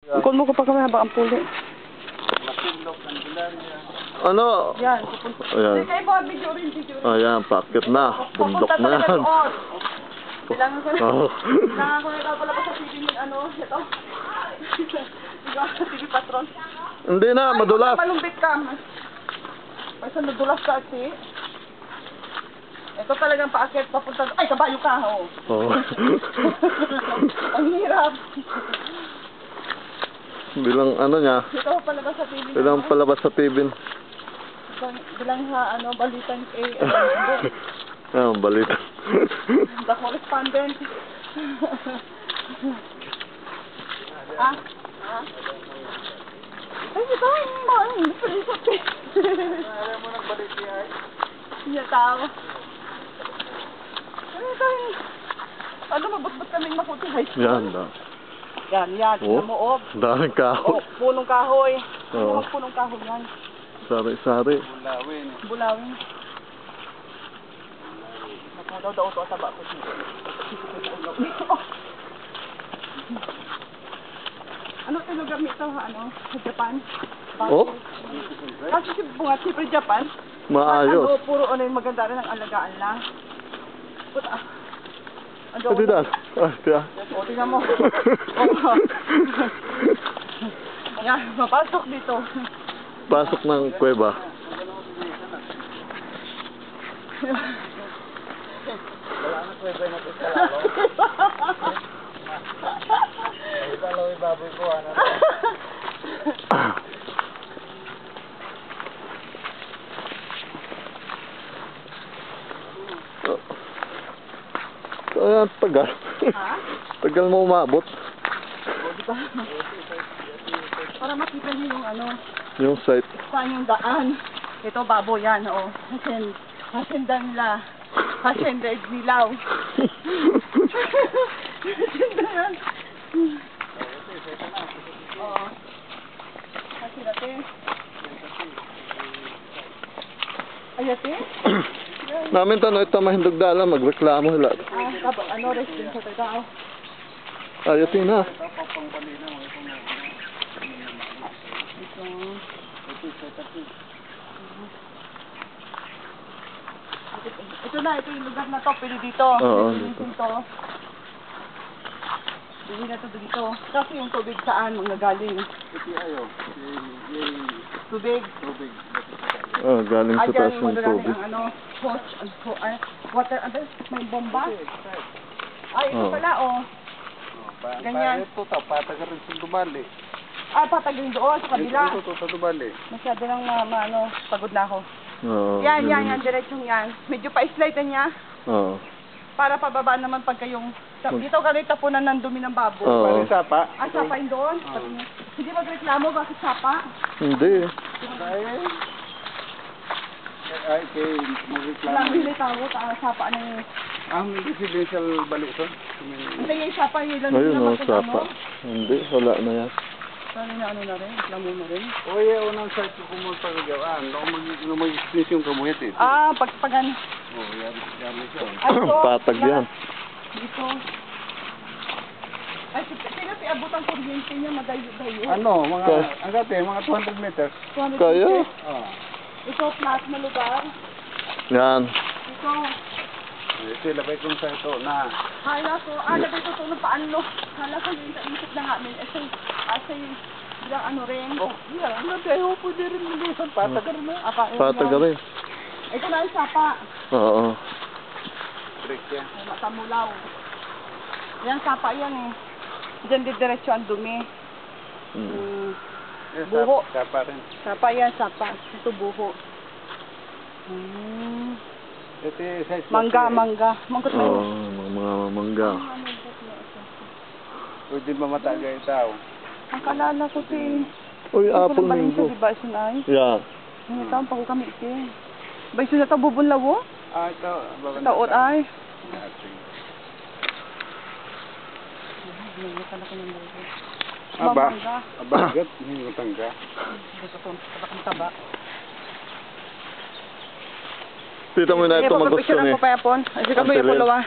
Kung mo ko pa kamahaba ang puli. Ano? Yan, pupunta. Ayan. Kaya mo, video rin. Ayan, pakit na. Bundok Pupunta na talaga yan. doon. Kailangan ko na. Oh. Kailangan ko na ikaw pala pa sa TV ng ano. Ito. Diba? TV Patron. Hindi na, madulas. Ay, malumbit ka. Ay, saan nadulas ka, si? Ito talagang paakit, papunta. Ay, kabayo ka, oh. Oh. Ang hirap. Bilang ano niya, Ito palabas sa TV. bilang palabas sa TV. Bilang ano, balitan kay, Ah, balita. the correspondent. Ah? Ah? Ay, ito ang mga pelisot eh. Alam mo nang balik niya ay? Hindi tao. Ano ito eh? Ano, mabot-bot kaming maputi high school? Yan na. Yan, Oh, namuob. daming kahoy. Oh, punong kahoy. Oo. Punong kahoy yan. Sari-sari. Bulawin. Bulawin. Nagmudaw daw ito sa bakit nito. Ano ito gamit ito, ano, sa Japan? Oh, Kasi si bunga, siyempre Japan. maayos. Ano, puro ano yung maganda rin ang alagaan lang. Puta. Pwede na. Ah, kaya. O, tingnan mo. Ayan, mapasok dito. Pasok ng kuweba. Wala na pwede na ito sa lalo. Ay, pala yung baboy ko, ano. Ayan, tagal. Ha? Tagal mo umabot. O, diba? Para makita niyo yung ano, Yung site. saan yung daan. Ito, babo yan, o. Hacienda nila. Hacienda Nilaw. Hacienda yan. Oo. Hacienda, te. Ayate? Namin tanong ito mahindog dala, magreklamo sila. Ano, resident sa Tagaw. Ayatin na. Ito na, ito yung lugar na to, pwede dito. Oo, Pwede dito. Pwede na to dito. Kasi yung tubig saan manggagaling? Iti ayo. Tubig. Tubig. Oh, galing sa taas Ayan, ng manggagaling tubig. ang ano, water, may bomba. Ay, ito Oo. pala, oh. Ganyan. Ito, pataga rin sa Dubali. Ay, patagin doon, sa kabila. Ito, sa Dubali. Masyado lang ano, pagod na ako. Oo. Yan, diretsong yan. Medyo pa-slide na niya. Oo. Para pababa naman pagka yung... Dito kami tapunan ng dumi ng babo. Oo. Pari sapa. Ah, sapa yun doon? Hindi magreklamo, bakit sapa? Hindi. Ay, kay Walang magreklamo. hili tao, sapa ng... Ang residential baluson. Hindi yung sapa, yun lang Ayun naman o, kung sapa. Hindi, wala na yan. Sana na ano na rin, reklamo na rin. Oy, unang site ko pumunta ka gawaan. Ako mag-extension ka mo ito. Ah, pagpagan. Oh, yan siya. Ay, ito. Patag yan. Dito. Ay, sila piabot ang kuryente niya, madayo-dayo. Ano, mga, Okay. ang gati, mga 200 meters. Kaya? Oh. Ito, flat na lugar. Yan. Ito. Ito, ilagay ko sa ito na. Hala ko, lagay ko ito ng paano. Hala ko yung sa isip na namin. Asa yung bilang ano rin. Oh, yan. Ang gati, ayaw po din rin mag-isan. Patagar na. Patag rin. Ito na yung sapa. Oo. Break yan. Ay, matamulaw. Yan, sapa yan eh. Diyan diretso ang dumi. Mm. Yan, Buho. Sapa rin. Sapa yan, sapa. Ito buho. Ito yung size. Mangga. Mangkot na Oo, yun. mga mangga. Pwede mamataga yung tao. Ang kalala ko si... Uy, Hindi ko apple lang mango. Diba, isun ay? Yan. Ngayon taon pa ko kami iti. Ba isun na ito bubunlawo? Ah, ito. Taon ay. Aba. Mangga. Abagat. Hindi mo tangga. Gusto ko, tabak taba. Tita mo na ito Picture magusto ako ni. pa yapon. Ay, sige Ang mo yung tilim. pulawa.